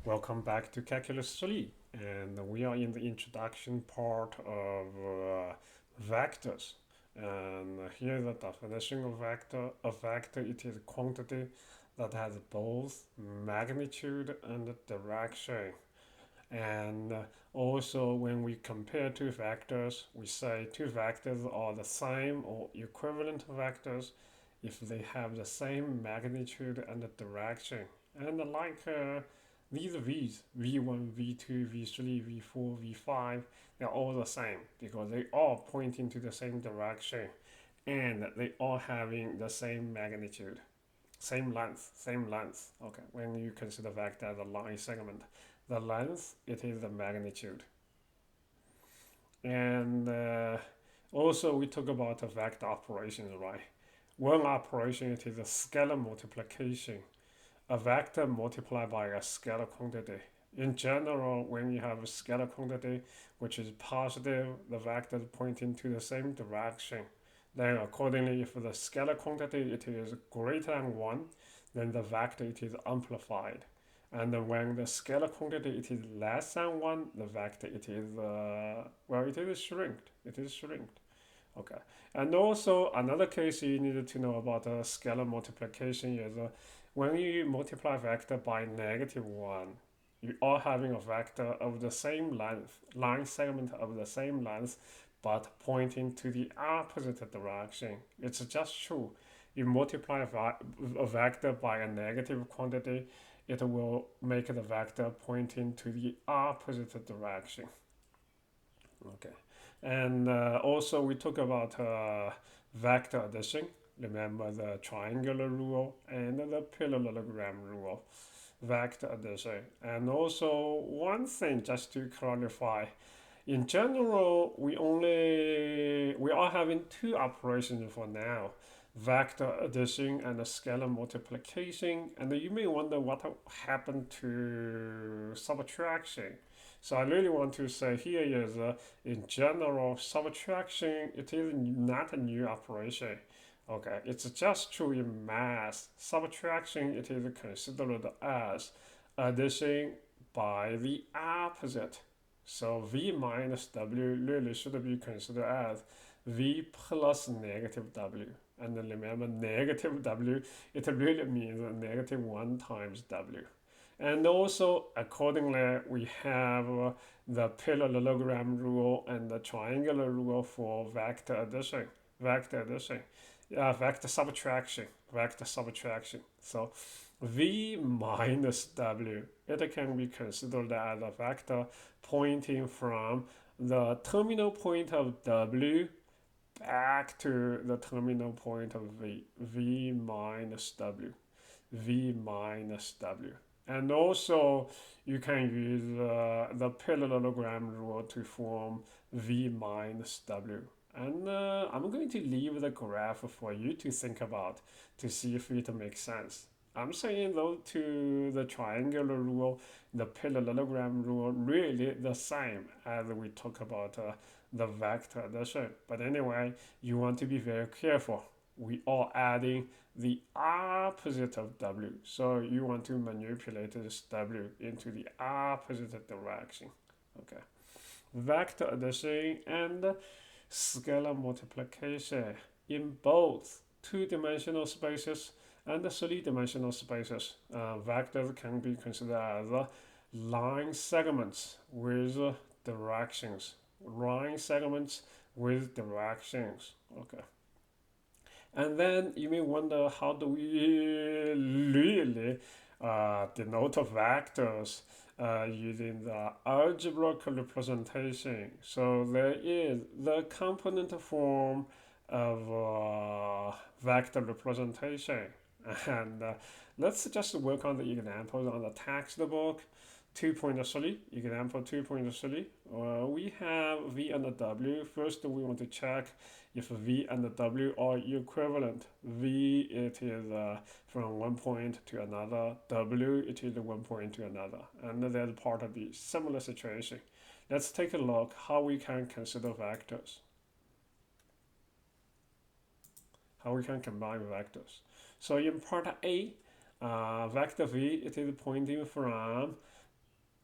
Welcome back to Calculus 3, and we are in the introduction part of vectors. And here the definition of vector. A vector, it is a quantity that has both magnitude and direction. And also when we compare two vectors, we say two vectors are the same or equivalent vectors if they have the same magnitude and direction. And these V's, V1, V2, V3, V4, V5, they're all the same because they all pointing to the same direction and they all having the same magnitude, same length. Okay, when you consider vector as a line segment, the length, it is the magnitude. And also we talk about the vector operations, right? One operation, it is a scalar multiplication. A vector multiplied by a scalar quantity. In general, when you have a scalar quantity which is positive, the vector is pointing to the same direction. Then accordingly, if the scalar quantity it is greater than 1, then the vector it is amplified. And then when the scalar quantity it is less than 1, the vector it is, it is shrinked. It is shrinked. Okay. And also another case you needed to know about scalar multiplication is when you multiply vector by -1, you are having a vector of the same length, line segment of the same length, but pointing to the opposite direction. It's just true. You multiply a vector by a negative quantity, it will make the vector pointing to the opposite direction. Okay. And also we talk about vector addition. Remember the triangular rule and the parallelogram rule, vector addition. And also one thing just to clarify, in general, we are having two operations for now, vector addition and scalar multiplication. And you may wonder what happened to subtraction. So I really want to say here is, in general, subtraction, it is not a new operation. Okay, it's just true in math. Subtraction, it is considered as addition by the opposite. So V minus W really should be considered as V plus negative W. And then remember, negative W, it really means -1 times W. And also, accordingly, we have the parallelogram rule and the triangular rule for vector addition, vector subtraction. So V minus W, it can be considered as a vector pointing from the terminal point of W back to the terminal point of V minus W, V minus W. And also, you can use the parallelogram rule to form V minus W. And I'm going to leave the graph for you to think about to see if it makes sense. I'm saying though to the triangular rule, the parallelogram rule, really the same as we talk about the vector addition. But anyway, you want to be very careful. We are adding the opposite of W. So you want to manipulate this W into the opposite direction. Okay. Vector addition and scalar multiplication in both two-dimensional spaces and three-dimensional spaces. Vectors can be considered as line segments with directions. Line segments with directions. Okay. And then you may wonder, how do we really denote vectors using the algebraic representation? So there is the component form of vector representation. And let's just work on the examples on the textbook. 2.3, example 2.3. We have V and W. First, we want to check if V and W are equivalent. V, it is from one point to another. W, it is one point to another. And that's part of the similar situation. Let's take a look how we can consider vectors. How we can combine vectors. So in part A, vector V, it is pointing from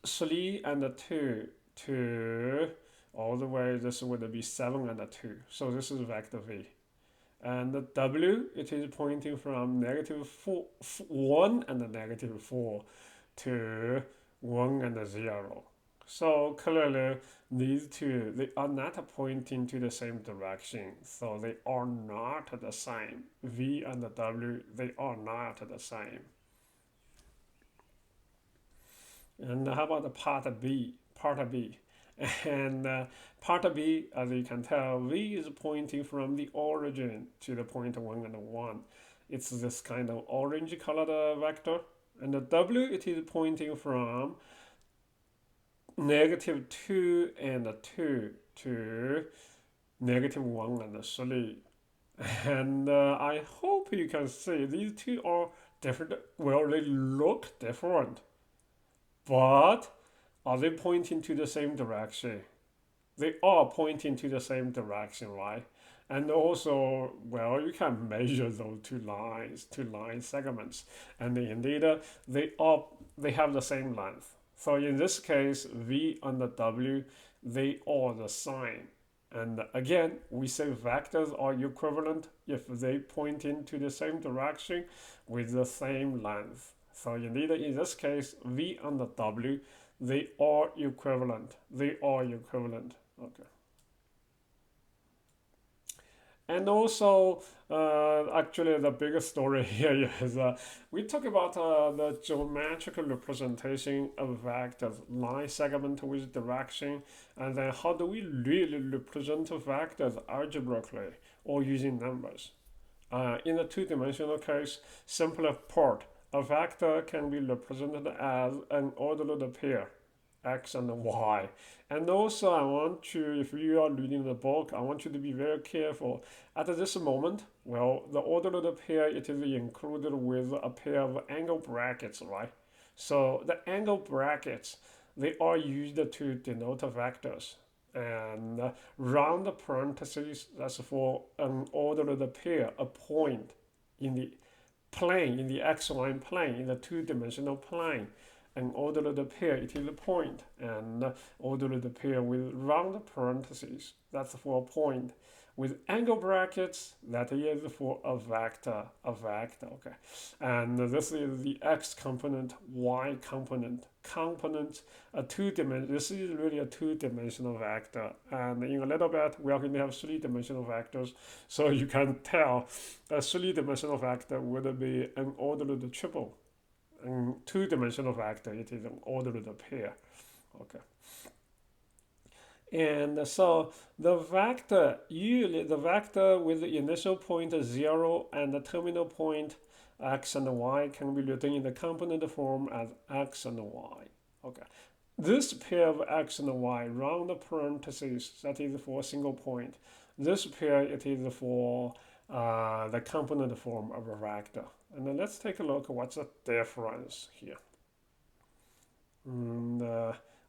3 and 2 to all the way, this would be 7 and 2. So this is vector V. And the W, it is pointing from negative 1 and negative 4 to 1 and 0. So clearly, these two, they are not pointing to the same direction. So they are not the same. V and W, they are not the same. And how about the part B? Part B. And part B, as you can tell, V is pointing from the origin to the point 1 and 1. It's this kind of orange colored vector. And the W, it is pointing from negative 2 and 2 to negative 1 and 3. And I hope you can see these two are different. Well, they look different, but are they pointing to the same direction? They are pointing to the same direction, right? And also, well, you can measure those two line segments, and indeed they have the same length. So in this case, V and the W, they are the same. And again, we say vectors are equivalent if they point into the same direction with the same length. So indeed, in this case, V and the W, they are equivalent. They are equivalent. Okay. And also, actually, the biggest story here is we talk about the geometrical representation of vectors, line segment with direction, and then how do we really represent vectors algebraically or using numbers? In the two-dimensional case, simply put, a vector can be represented as an ordered pair, X and Y. And also I want you, if you are reading the book, I want you to be very careful. At this moment, well, the ordered pair, it is included with a pair of angle brackets, right? So the angle brackets, they are used to denote vectors. And round parentheses, that's for an ordered pair, a point in the plane, in the x-y plane, in the two-dimensional plane. An ordered pair, it is a point, and ordered pair with round parentheses, that's for a point. With angle brackets, that is for a vector, okay. And this is the x component, y component, a two-dimensional, this is really a two-dimensional vector. And in a little bit, we are going to have three-dimensional vectors. So you can tell a three-dimensional vector would be an ordered triple. And two-dimensional vector, it is an ordered pair. Okay. And so the vector, usually the vector with the initial point 0 and the terminal point x and y can be written in the component form as x and y. Okay. This pair of x and y, round parentheses, that is for a single point. This pair, it is for the component form of a vector. And then let's take a look at what's the difference here. And,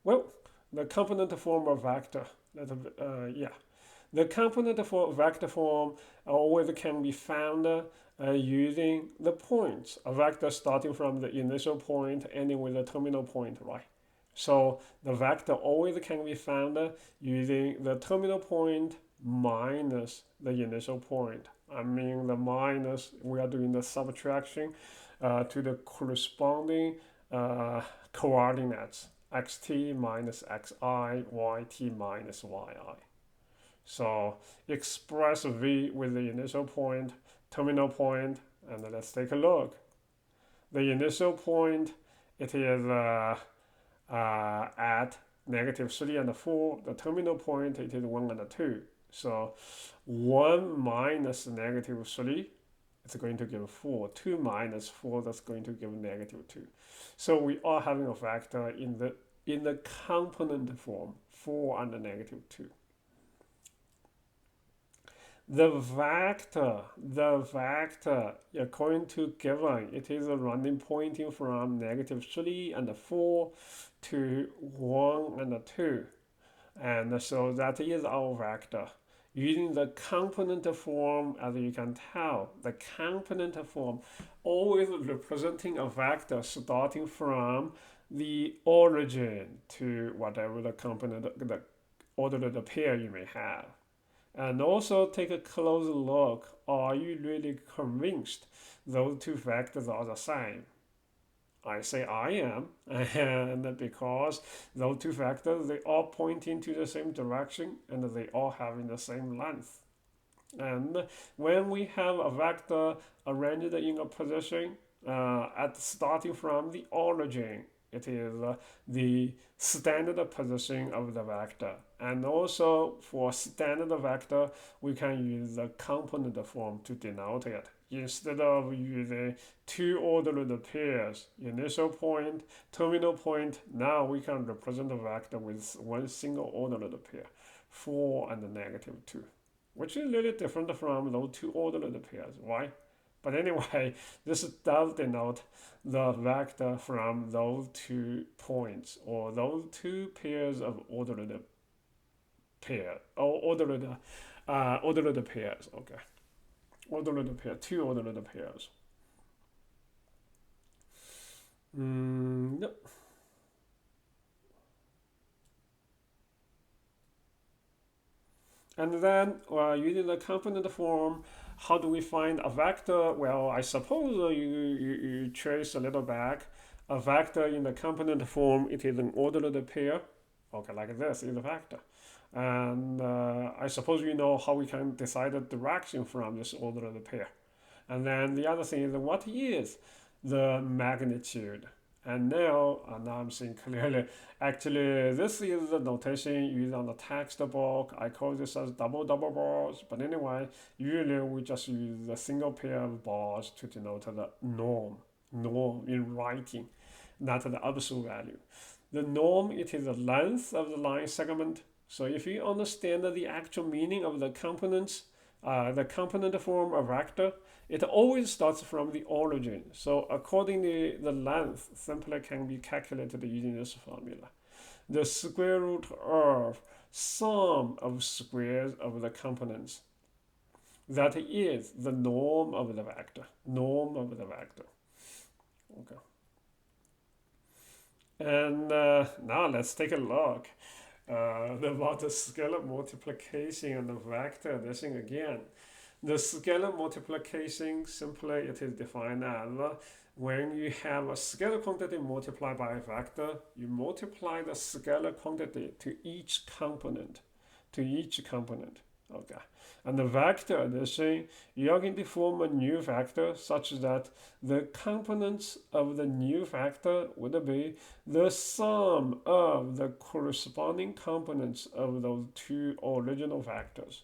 well, the component form of vector, the component for vector form always can be found using the points. A vector starting from the initial point, ending with the terminal point, right? So the vector always can be found using the terminal point minus the initial point. I mean the minus, we are doing the subtraction to the corresponding coordinates, xt minus xi, yt minus yi. So express v with the initial point, terminal point, and let's take a look. The initial point, it is at negative 3 and 4. The terminal point, it is 1 and 2. So 1 minus negative 3, it's going to give 4. 2 minus 4, that's going to give negative 2. So we are having a vector in the component form, 4 and negative 2. The vector, according to given, it is running pointing from negative 3 and 4 to 1 and 2. And so that is our vector. Using the component form, as you can tell, the component form always representing a vector starting from the origin to whatever the component, the ordered pair you may have. And also take a close look. Are you really convinced those two vectors are the same? I say I am, and because those two vectors, they all point into the same direction and they all have the same length. And when we have a vector arranged in a position at starting from the origin, it is the standard position of the vector. And also for standard vector, we can use the component form to denote it. Instead of using two ordered pairs, initial point, terminal point, now we can represent the vector with one single ordered pair, 4 and -2, which is really different from those two ordered pairs. Why? But anyway, this does denote the vector from those 2 points or those 2 pairs of ordered pair or ordered pairs. Okay, ordered pair, 2 ordered pairs. No. And then using the component form, how do we find a vector? Well, I suppose you trace a little back. A vector in the component form, it is an ordered pair. Okay, like this is a vector. And I suppose you know how we can decide the direction from this ordered pair. And then the other thing is, what is the magnitude? And now I'm seeing clearly. Actually, this is the notation used on the textbook. I call this as double bars. But anyway, usually we just use a single pair of bars to denote the norm in writing, not the absolute value. The norm, it is the length of the line segment. So if you understand the actual meaning of the components, the component form of vector, it always starts from the origin. So accordingly, the length simply can be calculated using this formula. The square root of sum of squares of the components. That is the norm of the vector. Norm of the vector. Okay. And now let's take a look about the scalar multiplication and the vector addition again. The scalar multiplication, simply it is defined as when you have a scalar quantity multiplied by a vector, you multiply the scalar quantity to each component. Okay. And the vector addition, you are going to form a new vector such that the components of the new vector would be the sum of the corresponding components of those 2 original vectors.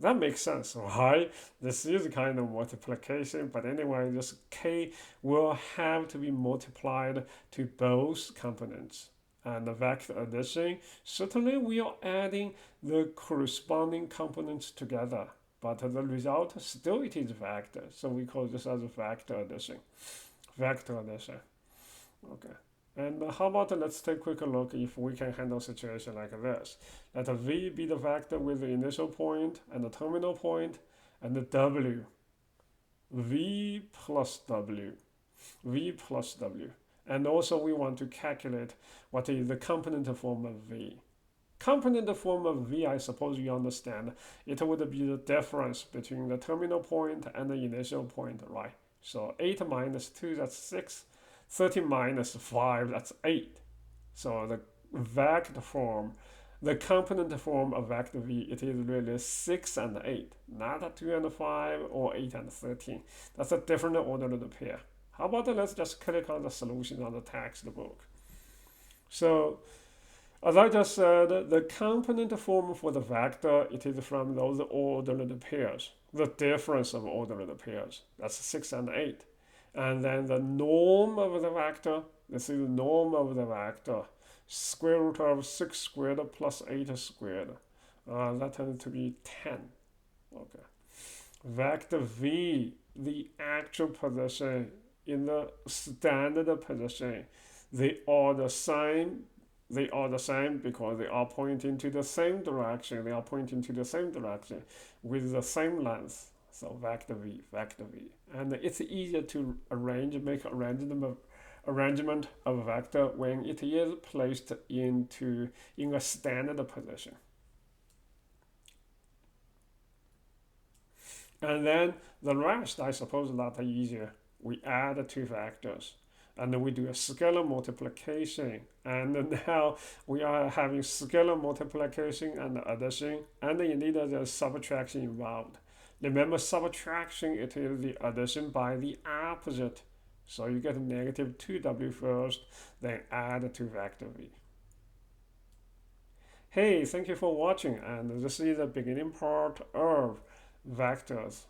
That makes sense, right? This is kind of multiplication, but anyway, this k will have to be multiplied to both components. And the vector addition, certainly we are adding the corresponding components together, but the result still it is vector. So we call this as vector addition. Vector addition. Okay. And how about let's take a quick look if we can handle a situation like this. Let v be the vector with the initial point and the terminal point, and the w. V plus w. V plus w. And also we want to calculate what is the component form of v. Component form of v, I suppose you understand, it would be the difference between the terminal point and the initial point, right? So 8 minus 2, that's 6. 13 minus 5, that's 8. So the vector form, the component form of vector v, it is really 6 and 8, not 2 and 5 or 8 and 13. That's a different ordered pair. How about let's just click on the solution on the textbook. So as I just said, the component form for the vector, it is from those ordered pairs, the difference of ordered pairs. That's 6 and 8. And then the norm of the vector, this is the norm of the vector, square root of 6 squared plus 8 squared. That tends to be 10. Okay. Vector v, the actual position in the standard position, they are the same. They are the same because they are pointing to the same direction. They are pointing to the same direction with the same length. So vector v. And it's easier to make arrangement arrangement of a vector when it is placed in a standard position. And then the rest, I suppose that are easier. We add two vectors and then we do a scalar multiplication. And now we are having scalar multiplication and addition, and indeed there's subtraction involved. Remember, subtraction, it is the addition by the opposite. So you get negative 2w first, then add to vector v. Hey, thank you for watching, and this is the beginning part of vectors.